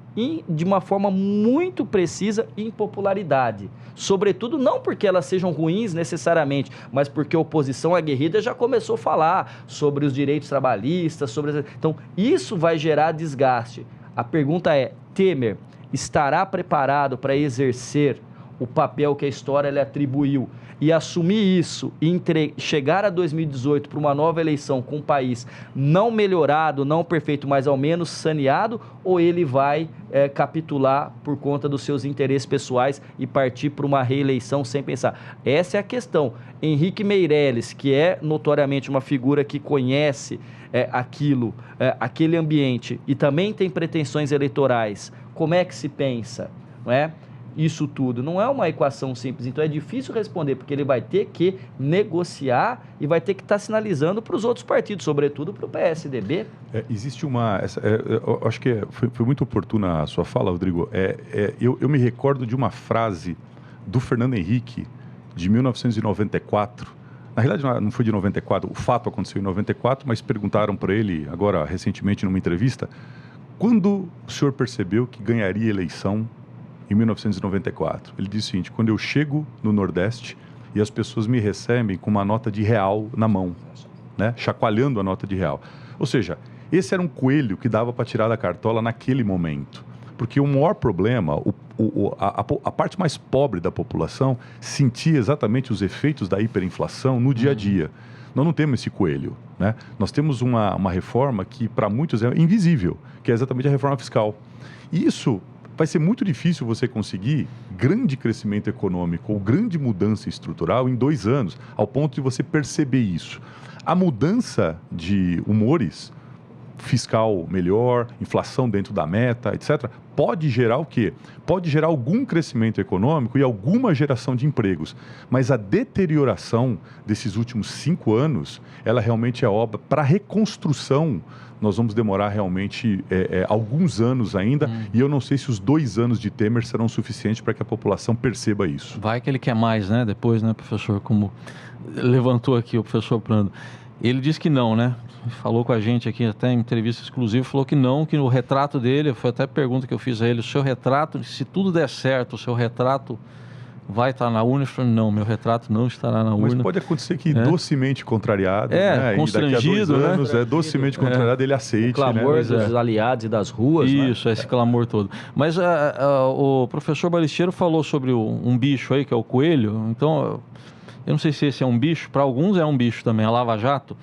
de uma forma muito precisa, impopularidade. Sobretudo, não porque elas sejam ruins necessariamente, mas porque a oposição aguerrida já começou a falar sobre os direitos trabalhistas, Então, isso vai gerar desgaste. A pergunta é, Temer estará preparado para exercer o papel que a história lhe atribuiu e assumir isso e chegar a 2018 para uma nova eleição com um país não melhorado, não perfeito, mas ao menos saneado, ou ele vai capitular por conta dos seus interesses pessoais e partir para uma reeleição sem pensar? Essa é a questão. Henrique Meirelles, que é notoriamente uma figura que conhece aquele ambiente e também tem pretensões eleitorais, como é que se pensa, não é? Isso tudo não é uma equação simples, então é difícil responder, porque ele vai ter que negociar e vai ter que estar sinalizando para os outros partidos, sobretudo para o PSDB. Existe eu acho que foi muito oportuna a sua fala, Rodrigo. Eu me recordo de uma frase do Fernando Henrique, de 1994. Na realidade, não foi de 94, o fato aconteceu em 94, mas perguntaram para ele, agora recentemente numa entrevista, quando o senhor percebeu que ganharia a eleição em 1994. Ele disse o seguinte: quando eu chego no Nordeste e as pessoas me recebem com uma nota de R$1 na mão, né, chacoalhando a nota de R$1. Ou seja, esse era um coelho que dava para tirar da cartola naquele momento. Porque o maior problema, a parte mais pobre da população sentia exatamente os efeitos da hiperinflação no dia a dia. Nós não temos esse coelho, né? Nós temos uma reforma que para muitos é invisível, que é exatamente a reforma fiscal. E isso vai ser muito difícil você conseguir grande crescimento econômico ou grande mudança estrutural em 2 anos, ao ponto de você perceber isso. A mudança de humores, fiscal melhor, inflação dentro da meta, etc., pode gerar o quê? Pode gerar algum crescimento econômico e alguma geração de empregos. Mas a deterioração desses últimos 5 anos, ela realmente é obra para reconstrução. Nós vamos demorar realmente alguns anos ainda, e eu não sei se os 2 anos de Temer serão suficientes para que a população perceba isso. Vai que ele quer mais, né? Depois, né, professor, como levantou aqui o professor Prando. Ele disse que não, né? Falou com a gente aqui, até em entrevista exclusiva, falou que não, que o retrato dele, foi até a pergunta que eu fiz a ele, o seu retrato, se tudo der certo, o seu retrato vai estar na urna? Eu falei, não, meu retrato não estará na urna. Mas pode acontecer que docemente contrariado, né? Constrangido, e daqui a 2 anos, docemente contrariado, ele aceite. O clamor, né? dos aliados e das ruas. Isso, esse clamor todo. Mas o professor Balisteiro falou sobre um bicho aí, que é o coelho. Então, eu não sei se esse é um bicho, para alguns é um bicho também, a Lava Jato.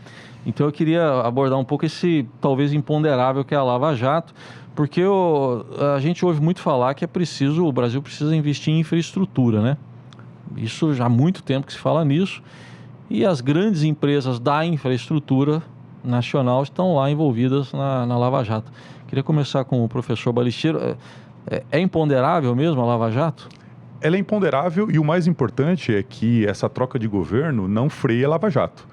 Então eu queria abordar um pouco esse talvez imponderável que é a Lava Jato, porque a gente ouve muito falar que o Brasil precisa investir em infraestrutura, né? Isso já há muito tempo que se fala nisso, e as grandes empresas da infraestrutura nacional estão lá envolvidas na Lava Jato. Queria começar com o professor Balisteiro. É imponderável mesmo a Lava Jato? Ela é imponderável e o mais importante é que essa troca de governo não freia a Lava Jato.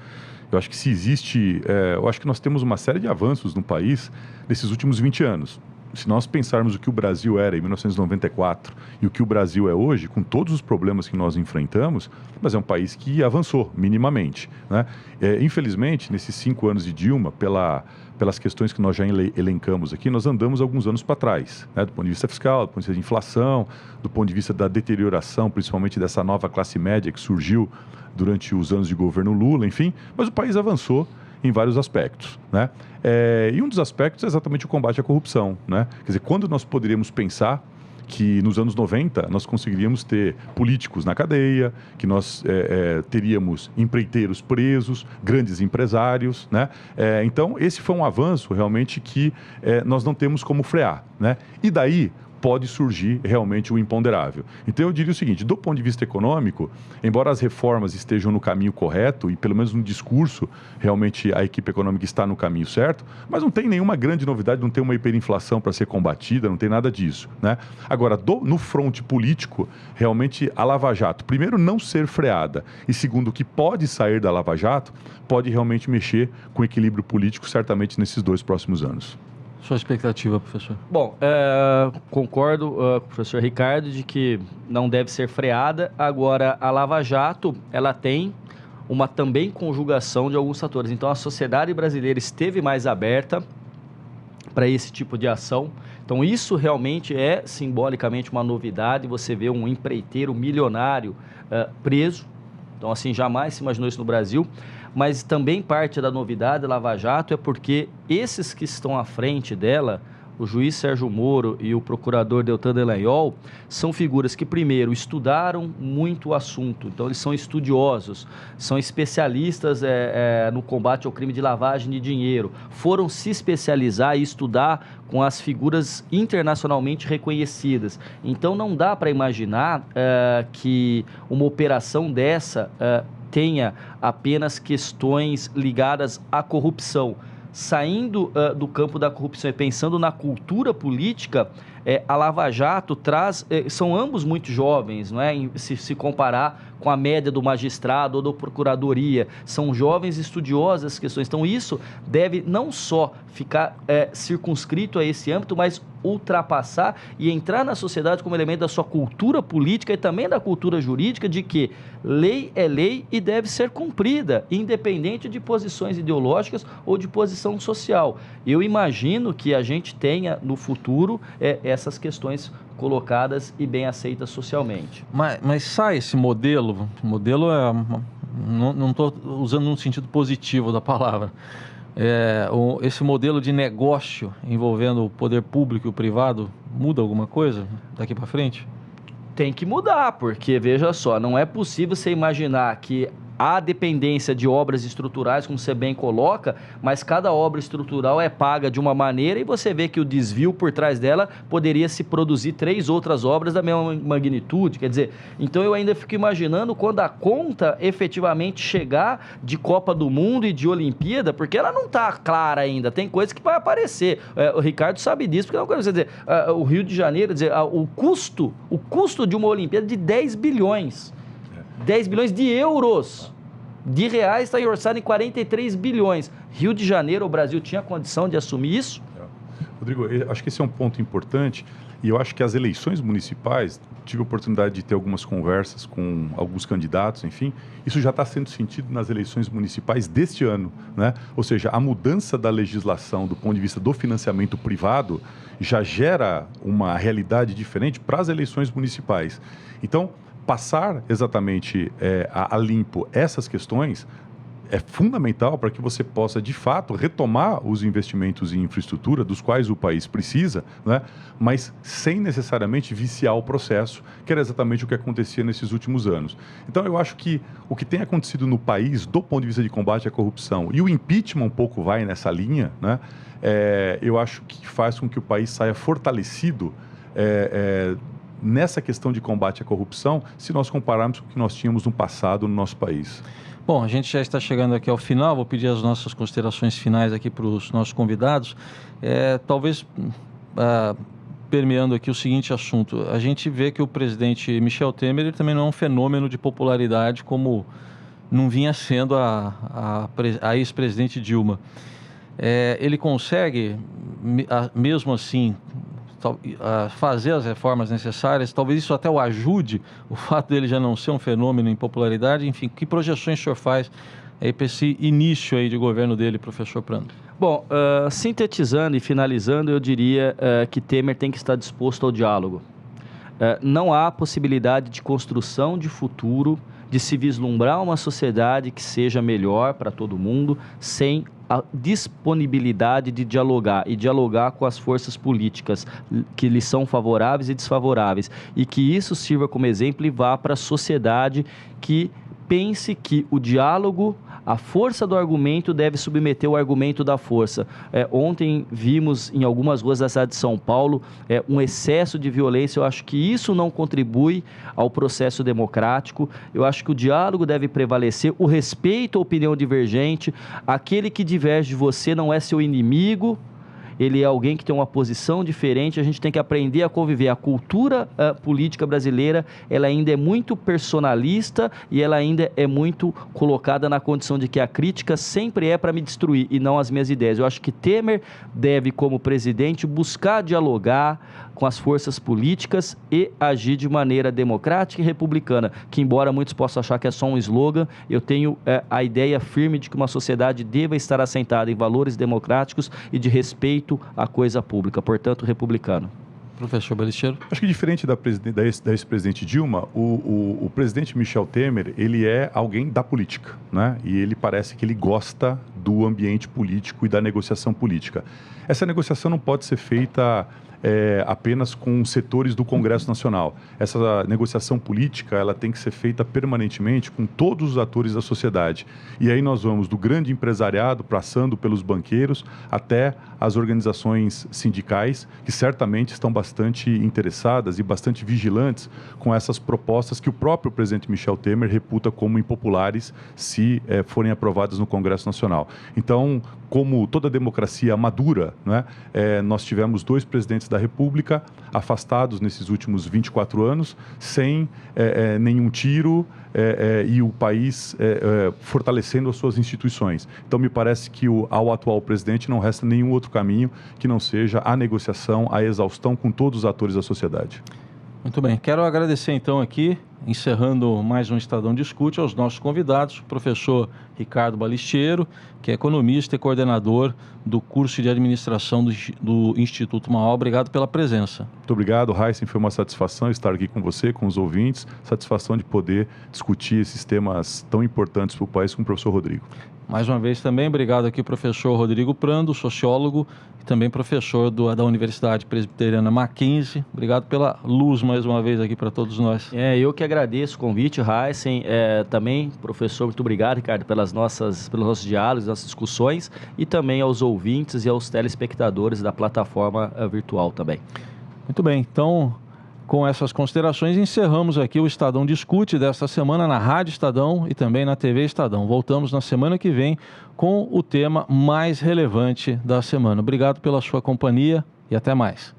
Eu acho que se existe, eu acho que nós temos uma série de avanços no país nesses últimos 20 anos. Se nós pensarmos o que o Brasil era em 1994 e o que o Brasil é hoje, com todos os problemas que nós enfrentamos, mas é um país que avançou minimamente, né? Infelizmente, nesses 5 anos de Dilma, pelas questões que nós já elencamos aqui, nós andamos alguns anos para trás, né? Do ponto de vista fiscal, do ponto de vista de inflação, do ponto de vista da deterioração, principalmente dessa nova classe média que surgiu durante os anos de governo Lula, enfim, mas o país avançou em vários aspectos, né? E um dos aspectos é exatamente o combate à corrupção, né? Quer dizer, quando nós poderíamos pensar que nos anos 90 nós conseguiríamos ter políticos na cadeia, que nós teríamos empreiteiros presos, grandes empresários, né? Então, esse foi um avanço realmente que nós não temos como frear, né? E daí pode surgir realmente o imponderável. Então eu diria o seguinte, do ponto de vista econômico, embora as reformas estejam no caminho correto e pelo menos no discurso realmente a equipe econômica está no caminho certo, mas não tem nenhuma grande novidade, não tem uma hiperinflação para ser combatida, não tem nada disso, né? Agora, no fronte político, realmente a Lava Jato, primeiro, não ser freada e segundo, o que pode sair da Lava Jato, pode realmente mexer com o equilíbrio político certamente nesses 2 próximos anos. Sua expectativa, professor? Bom, concordo com o professor Ricardo de que não deve ser freada. Agora, a Lava Jato, ela tem uma também conjugação de alguns fatores. Então, a sociedade brasileira esteve mais aberta para esse tipo de ação. Então, isso realmente é simbolicamente uma novidade. Você vê um empreiteiro milionário preso. Então, assim, jamais se imaginou isso no Brasil. Mas também parte da novidade da Lava Jato é porque esses que estão à frente dela, o juiz Sérgio Moro e o procurador Deltan Dallagnol, são figuras que, primeiro, estudaram muito o assunto. Então, eles são estudiosos, são especialistas no combate ao crime de lavagem de dinheiro. Foram se especializar e estudar com as figuras internacionalmente reconhecidas. Então, não dá para imaginar que uma operação dessa tenha apenas questões ligadas à corrupção. Saindo do campo da corrupção e pensando na cultura política, a Lava Jato traz, são ambos muito jovens, não é? Se comparar com a média do magistrado ou da procuradoria, são jovens estudiosos das questões. Então isso deve não só ficar circunscrito a esse âmbito, mas ultrapassar e entrar na sociedade como elemento da sua cultura política e também da cultura jurídica de que lei é lei e deve ser cumprida, independente de posições ideológicas ou de posição social. Eu imagino que a gente tenha no futuro essas questões colocadas e bem aceitas socialmente. Mas sai esse modelo não estou usando no sentido positivo da palavra, esse modelo de negócio envolvendo o poder público e o privado muda alguma coisa daqui para frente? Tem que mudar, porque veja só, não é possível você imaginar que há dependência de obras estruturais, como você bem coloca, mas cada obra estrutural é paga de uma maneira e você vê que o desvio por trás dela poderia se produzir 3 outras obras da mesma magnitude. Quer dizer, então eu ainda fico imaginando quando a conta efetivamente chegar de Copa do Mundo e de Olimpíada, porque ela não está clara ainda, tem coisa que vai aparecer. O Ricardo sabe disso, porque não quero dizer, o Rio de Janeiro, o custo de uma Olimpíada de 10 bilhões. 10 bilhões de euros, de reais está orçado em 43 bilhões. Rio de Janeiro, o Brasil tinha condição de assumir isso? Rodrigo, eu acho que esse é um ponto importante e eu acho que as eleições municipais, tive a oportunidade de ter algumas conversas com alguns candidatos, enfim, isso já está sendo sentido nas eleições municipais deste ano, né? Ou seja, a mudança da legislação do ponto de vista do financiamento privado já gera uma realidade diferente para as eleições municipais. Então, passar exatamente a limpo essas questões é fundamental para que você possa, de fato, retomar os investimentos em infraestrutura dos quais o país precisa, né? Mas sem necessariamente viciar o processo, que era exatamente o que acontecia nesses últimos anos. Então, eu acho que o que tem acontecido no país, do ponto de vista de combate à corrupção, e o impeachment um pouco vai nessa linha, né? Eu acho que faz com que o país saia fortalecido nessa questão de combate à corrupção, se nós compararmos com o que nós tínhamos no passado no nosso país. Bom, a gente já está chegando aqui ao final, vou pedir as nossas considerações finais aqui para os nossos convidados. Talvez permeando aqui o seguinte assunto, a gente vê que o presidente Michel Temer ele também não é um fenômeno de popularidade como não vinha sendo a ex-presidente Dilma. Ele consegue, mesmo assim, fazer as reformas necessárias, talvez isso até o ajude, o fato dele já não ser um fenômeno em popularidade, enfim, que projeções o senhor faz aí para esse início aí de governo dele, professor Prando? Bom, sintetizando e finalizando, eu diria que Temer tem que estar disposto ao diálogo. Não há possibilidade de construção de futuro, de se vislumbrar uma sociedade que seja melhor para todo mundo, sem a disponibilidade de dialogar e dialogar com as forças políticas que lhe são favoráveis e desfavoráveis, e que isso sirva como exemplo e vá para a sociedade que pense que o diálogo, a força do argumento deve submeter o argumento da força. Ontem vimos em algumas ruas da cidade de São Paulo um excesso de violência. Eu acho que isso não contribui ao processo democrático. Eu acho que o diálogo deve prevalecer, o respeito à opinião divergente. Aquele que diverge de você não é seu inimigo, ele é alguém que tem uma posição diferente, a gente tem que aprender a conviver. A cultura política brasileira, ela ainda é muito personalista e ela ainda é muito colocada na condição de que a crítica sempre é para me destruir e não as minhas ideias. Eu acho que Temer deve, como presidente, buscar dialogar com as forças políticas e agir de maneira democrática e republicana, que embora muitos possam achar que é só um slogan, eu tenho a ideia firme de que uma sociedade deva estar assentada em valores democráticos e de respeito à coisa pública, portanto, republicano. Professor Balisteiro. Acho que diferente da ex-presidente Dilma, o presidente Michel Temer, ele é alguém da política, né? E ele parece que ele gosta do ambiente político e da negociação política. Essa negociação não pode ser feita apenas com setores do Congresso Nacional. Essa negociação política, ela tem que ser feita permanentemente com todos os atores da sociedade. E aí nós vamos do grande empresariado, passando pelos banqueiros, até as organizações sindicais, que certamente estão bastante interessadas e bastante vigilantes com essas propostas que o próprio presidente Michel Temer reputa como impopulares se forem aprovadas no Congresso Nacional. Então, como toda democracia madura, né, nós tivemos 2 presidentes da República afastados nesses últimos 24 anos, sem nenhum tiro e o país fortalecendo as suas instituições. Então, me parece que ao atual presidente não resta nenhum outro caminho que não seja a negociação, a exaustão com todos os atores da sociedade. Muito bem. Quero agradecer, então, aqui, encerrando mais um Estadão Discute, aos nossos convidados, o professor Ricardo Balisteiro, que é economista e coordenador do curso de administração do Instituto Mauá. Obrigado pela presença. Muito obrigado, Heisen. Foi uma satisfação estar aqui com você, com os ouvintes. Satisfação de poder discutir esses temas tão importantes para o país com o professor Rodrigo. Mais uma vez também, obrigado aqui, professor Rodrigo Prando, sociólogo e também professor da Universidade Presbiteriana Mackenzie. Obrigado pela luz mais uma vez aqui para todos nós. Eu que agradeço o convite, Heisen. Também, professor, muito obrigado, Ricardo, pelos nossos diálogos, nossas discussões, e também aos ouvintes e aos telespectadores da plataforma virtual também. Muito bem, então, com essas considerações, encerramos aqui o Estadão Discute desta semana na Rádio Estadão e também na TV Estadão. Voltamos na semana que vem com o tema mais relevante da semana. Obrigado pela sua companhia e até mais.